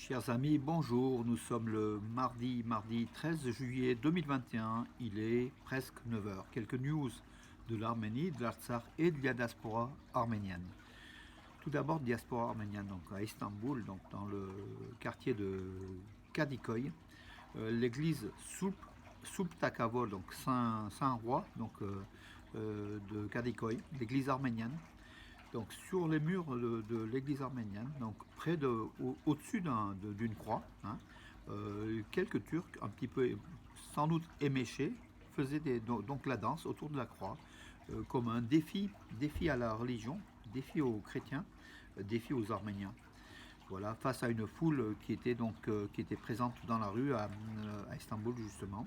Chers amis, bonjour. Nous sommes le mardi 13 juillet 2021. Il est presque 9 heures. Quelques news de l'Arménie, de l'Artsakh et de la diaspora arménienne. Tout d'abord, diaspora arménienne, donc à Istanbul, donc dans le quartier de Kadikoy, l'église Sulp Takavol, donc Saint-Roi, de Kadikoy, l'église arménienne. Donc sur les murs de l'église arménienne, donc au-dessus d'une croix, quelques Turcs, un petit peu sans doute éméchés, faisaient donc la danse autour de la croix, comme un défi à la religion, défi aux chrétiens, défi aux Arméniens. Voilà, face à une foule qui était présente dans la rue à Istanbul justement.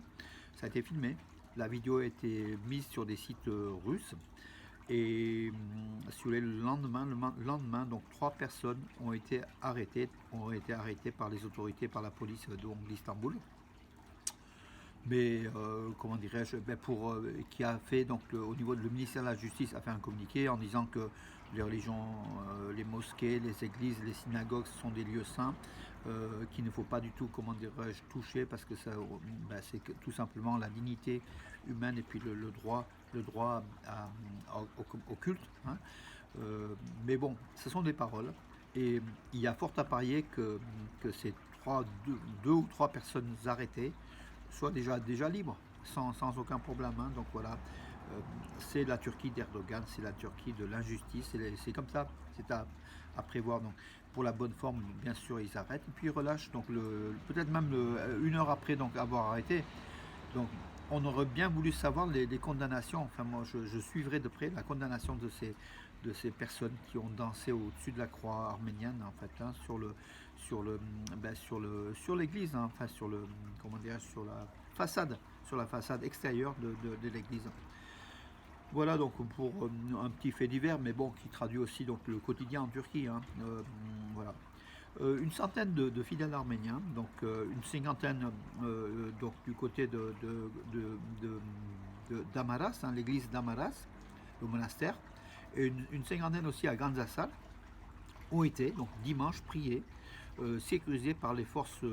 Ça a été filmé. La vidéo a été mise sur des sites russes. Et sur le lendemain, donc 3 personnes ont été arrêtées par les autorités, par la police d'Istanbul. Mais comment dirais-je, qui a fait donc au niveau du ministère de la Justice a fait un communiqué en disant que les religions, les mosquées, les églises, les synagogues sont des lieux saints qu'il ne faut pas du tout, comment dirais-je, toucher parce que c'est tout simplement la dignité humaine et puis le droit au culte. Mais bon, ce sont des paroles et il y a fort à parier que ces deux ou trois personnes arrêtées soit déjà libre, sans aucun problème. Donc voilà, c'est la Turquie d'Erdogan, c'est la Turquie de l'injustice, c'est comme ça, c'est à prévoir. Donc pour la bonne forme, bien sûr, ils arrêtent, et puis ils relâchent, donc peut-être même une heure après donc avoir arrêté. Donc on aurait bien voulu savoir les condamnations, enfin moi je suivrai de près la condamnation de ces personnes qui ont dansé au-dessus de la croix arménienne en fait, sur l'église, enfin comment dire, sur la façade extérieure de l'église. Voilà donc pour un petit fait divers, mais bon, qui traduit aussi donc le quotidien en Turquie. Voilà. Une centaine de fidèles arméniens, donc une cinquantaine donc du côté d'Amaras, l'église d'Amaras, le monastère, et une cinquantaine aussi à Gandzasar, ont été donc dimanche priés, sécurisés par les forces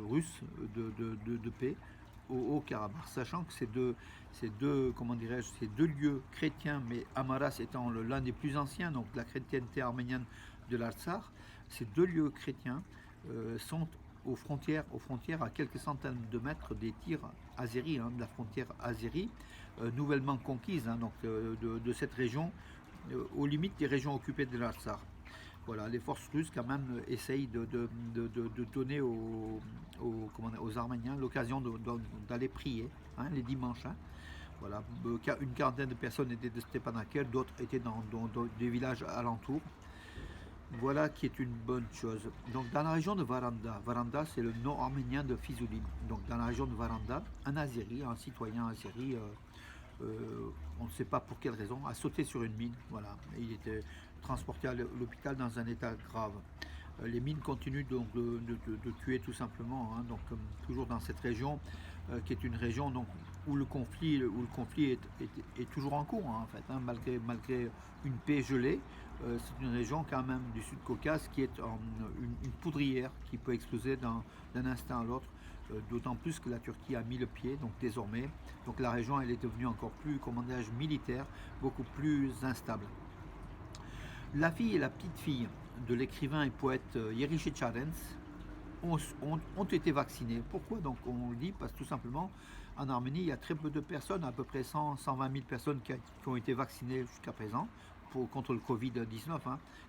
russes de paix au Haut-Karabakh, sachant que comment dirais-je, ces deux lieux chrétiens, mais Amaras étant l'un des plus anciens, donc de la chrétienté arménienne de l'Artsakh, ces deux lieux chrétiens sont aux frontières à quelques centaines de mètres des tirs azéris, de la frontière azérie, nouvellement conquise de cette région, aux limites des régions occupées de l'Artsakh. Voilà, les forces russes quand même essayent de donner aux Arméniens l'occasion d'aller prier les dimanches. Voilà, une quarantaine de personnes étaient de Stepanakert, d'autres étaient dans des villages alentours. Voilà qui est une bonne chose. Donc dans la région de Varanda c'est le nom arménien de Fizuli. Donc dans la région de Varanda, un citoyen azéri, on ne sait pas pour quelle raison, a sauté sur une mine. Voilà, et il était transporté à l'hôpital dans un état grave. Les mines continuent donc de tuer tout simplement, donc toujours dans cette région qui est une région donc, où le conflit est toujours en cours en fait, malgré une paix gelée. C'est une région quand même du Sud-Caucase qui est une poudrière qui peut exploser d'un instant à l'autre, d'autant plus que la Turquie a mis le pied, donc désormais, donc la région elle est devenue encore plus, comment dirais-je, militaire, beaucoup plus instable. La fille et la petite fille de l'écrivain et poète Yeriche Charens ont été vaccinées. Pourquoi donc on le dit? Parce que tout simplement, en Arménie, il y a très peu de personnes, à peu près 120 000 personnes qui ont été vaccinées jusqu'à présent contre le Covid-19,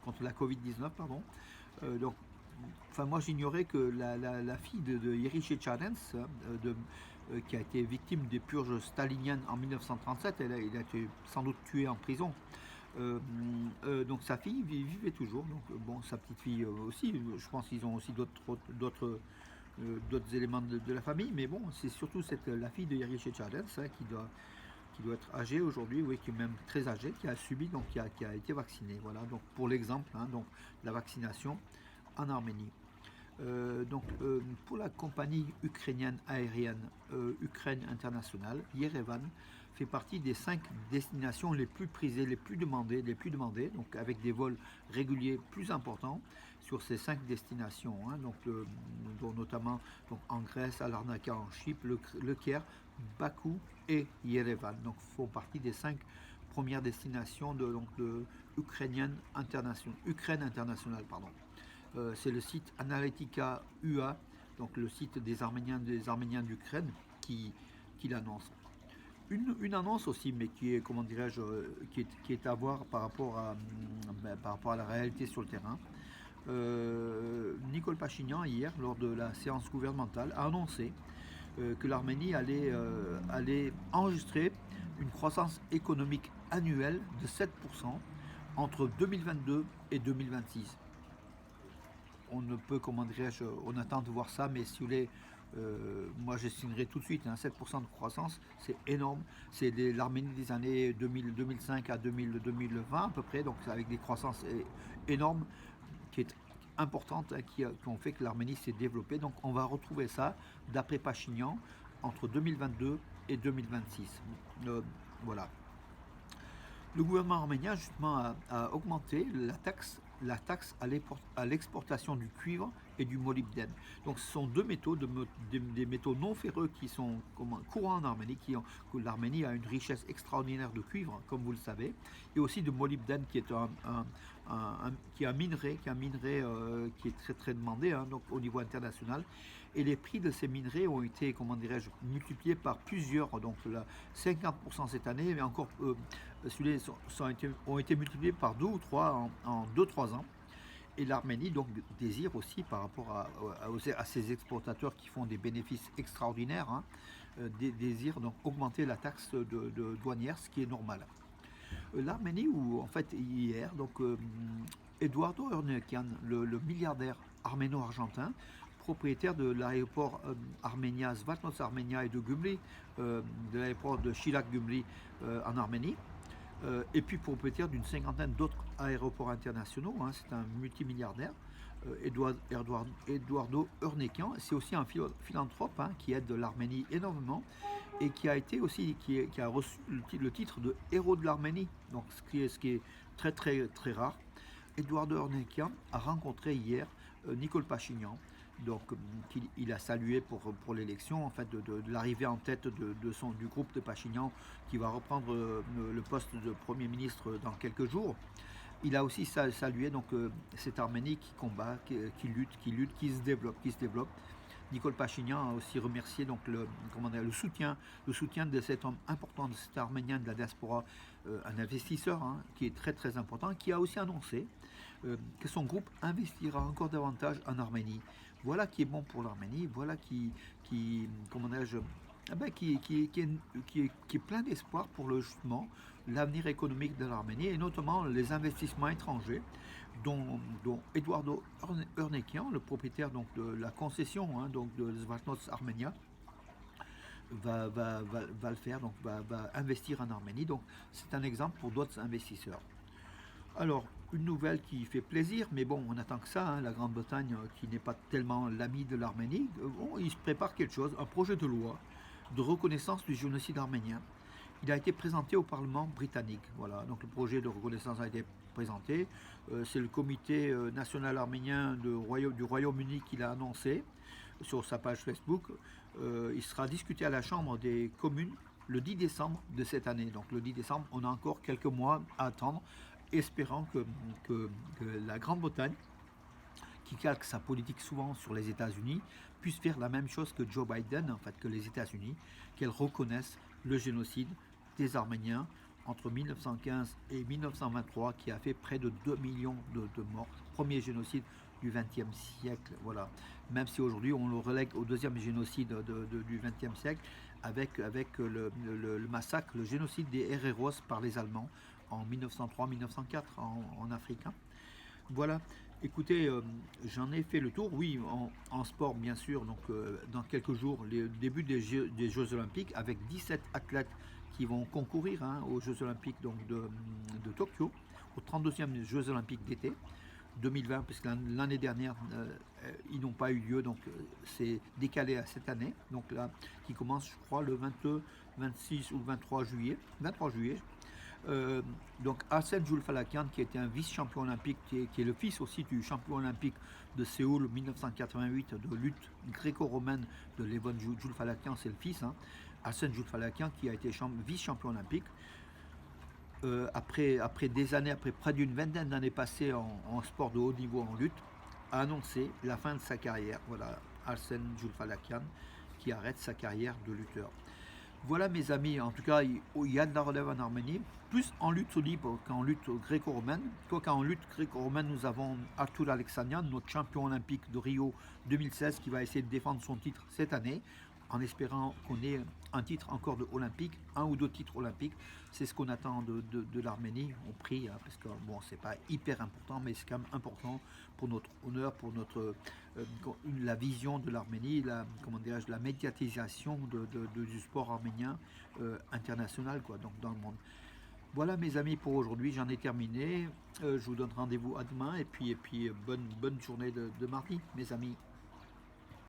contre la Covid-19, pardon. Donc, enfin, moi j'ignorais que la fille de Yeriche Charens, qui a été victime des purges staliniennes en 1937, elle a été sans doute tuée en prison. Donc sa fille vivait toujours, donc bon, sa petite fille aussi, je pense qu'ils ont aussi d'autres éléments de la famille, mais bon, c'est surtout la fille de Yeriche Charens qui doit être âgée aujourd'hui, oui, qui est même très âgée, qui a subi, donc qui a été vaccinée. Voilà, donc pour l'exemple, donc la vaccination en Arménie. Pour la compagnie ukrainienne aérienne Ukraine Internationale, Yerevan fait partie des 5 destinations les plus prisées, les plus demandées, donc avec des vols réguliers plus importants. sur ces 5 destinations, hein, donc dont notamment donc en Grèce, à Larnaca en Chypre, le Caire, Bakou et Yerevan. Donc font partie des 5 premières destinations de Ukraine internationale. Pardon. C'est le site Analytica UA, donc le site des Arméniens d'Ukraine, qui l'annonce. Une annonce aussi, mais qui est, comment dirais-je, qui est à voir par rapport à la réalité sur le terrain. Nicole Pachinian, hier, lors de la séance gouvernementale, a annoncé que l'Arménie allait enregistrer une croissance économique annuelle de 7% entre 2022 et 2026. On ne peut, comment dirais-je, on attend de voir ça, mais si vous voulez, moi j'estimerais tout de suite, hein, 7% de croissance, c'est énorme. C'est l'Arménie des années 2005 à 2020 à peu près, donc avec des croissances énormes, qui est importante, hein, qui ont fait que l'Arménie s'est développée. Donc on va retrouver ça, d'après Pachinian, entre 2022 et 2026. Voilà. Le gouvernement arménien justement a augmenté la taxe à l'exportation du cuivre et du molybdène. Donc ce sont deux métaux, des métaux non ferreux qui sont courants en Arménie, que l'Arménie a une richesse extraordinaire de cuivre, comme vous le savez, et aussi de molybdène qui est un minerai qui est très très demandé, hein, donc au niveau international. Et les prix de ces minerais ont été, comment dirais-je, multipliés par plusieurs, donc là, 50% cette année, mais encore celui-là ont été multipliés par 2 ou 3 en 2-3 ans. Et l'Arménie donc désire aussi, par rapport à ces exportateurs qui font des bénéfices extraordinaires, hein, désire donc augmenter la taxe de douanière, ce qui est normal. L'Arménie, où en fait hier, donc Eduardo Urnekian, le milliardaire arméno-argentin, propriétaire de l'aéroport arménien Zvatnos Armenia et de Gümrü, de l'aéroport de Shilak Gümrü en Arménie, et puis propriétaire d'une cinquantaine d'autres aéroports internationaux, hein, c'est un multimilliardaire, Eduardo Urnekian. C'est aussi un philanthrope, hein, qui aide l'Arménie énormément et qui a été aussi qui a reçu le titre de héros de l'Arménie, donc ce qui est très très très rare. Eduardo Urnekian a rencontré hier Nicole Pachinian, donc il a salué pour l'élection, en fait, de l'arrivée en tête du groupe de Pachinian, qui va reprendre le poste de Premier ministre dans quelques jours. Il a aussi salué donc cette Arménie qui combat, qui lutte, qui se développe. Nicole Pachinian a aussi remercié donc le soutien de cet homme important, de cet Arménien de la diaspora, un investisseur, hein, qui est très très important, qui a aussi annoncé que son groupe investira encore davantage en Arménie. Voilà qui est bon pour l'Arménie, voilà comment dirais-je, qui est plein d'espoir pour justement l'avenir économique de l'Arménie, et notamment les investissements étrangers dont Eduardo Urnekian, le propriétaire donc de la concession, hein, donc de Zvatnos Armenia, va le faire, donc va investir en Arménie. Donc c'est un exemple pour d'autres investisseurs. Alors, une nouvelle qui fait plaisir, mais bon, on attend que ça, hein, la Grande-Bretagne, qui n'est pas tellement l'ami de l'Arménie, bon, il se prépare quelque chose, un projet de loi de reconnaissance du génocide arménien. Il a été présenté au Parlement britannique. Voilà, donc le projet de reconnaissance a été présenté. C'est le comité national arménien du Royaume-Uni qui l'a annoncé sur sa page Facebook. Il sera discuté à la Chambre des communes le 10 décembre de cette année. Donc le 10 décembre, on a encore quelques mois à attendre, espérant que la Grande-Bretagne, qui calque sa politique souvent sur les États-Unis, puisse faire la même chose que Joe Biden, en fait, que les États-Unis, qu'elle reconnaisse le génocide des Arméniens entre 1915 et 1923, qui a fait près de 2 millions de morts. Premier génocide du XXe siècle, voilà. Même si aujourd'hui on le relègue au deuxième génocide du XXe siècle, avec le massacre, le génocide des Héréros par les Allemands en 1903-1904 en Afrique. Hein. Voilà, écoutez, j'en ai fait le tour. Oui, en sport, bien sûr, donc dans quelques jours, le début des Jeux Olympiques, avec 17 athlètes qui vont concourir, hein, aux Jeux Olympiques donc, de Tokyo, aux 32e Jeux Olympiques d'été 2020, puisque l'année dernière, ils n'ont pas eu lieu, donc c'est décalé à cette année, donc là, qui commence, je crois, le 22, 26 ou 23 juillet. 23 juillet. Donc Arsène Joulfalakian, qui était un vice-champion olympique, qui est le fils aussi du champion olympique de Séoul 1988 de lutte gréco-romaine de Levon Joulfalakian, c'est le fils, hein. Arsène Joulfalakian qui a été vice-champion olympique. Après des années, après près d'une vingtaine d'années passées en sport de haut niveau en lutte, a annoncé la fin de sa carrière. Voilà, Arsène Joulfalakian qui arrête sa carrière de lutteur. Voilà mes amis, en tout cas il y a de la relève en Arménie, plus en lutte libre qu'en lutte gréco-romaine. Quoique en lutte gréco-romaine, nous avons Artur Alexanian, notre champion olympique de Rio 2016, qui va essayer de défendre son titre cette année, en espérant qu'on ait un titre encore de olympique, un ou deux titres olympiques. C'est ce qu'on attend de l'Arménie. On prie, hein, parce que bon, c'est pas hyper important, mais c'est quand même important pour notre honneur, pour notre la vision de l'Arménie, la médiatisation du sport arménien international, quoi, donc dans le monde. Voilà mes amis pour aujourd'hui, j'en ai terminé. Je vous donne rendez-vous à demain et puis bonne journée de mardi, mes amis.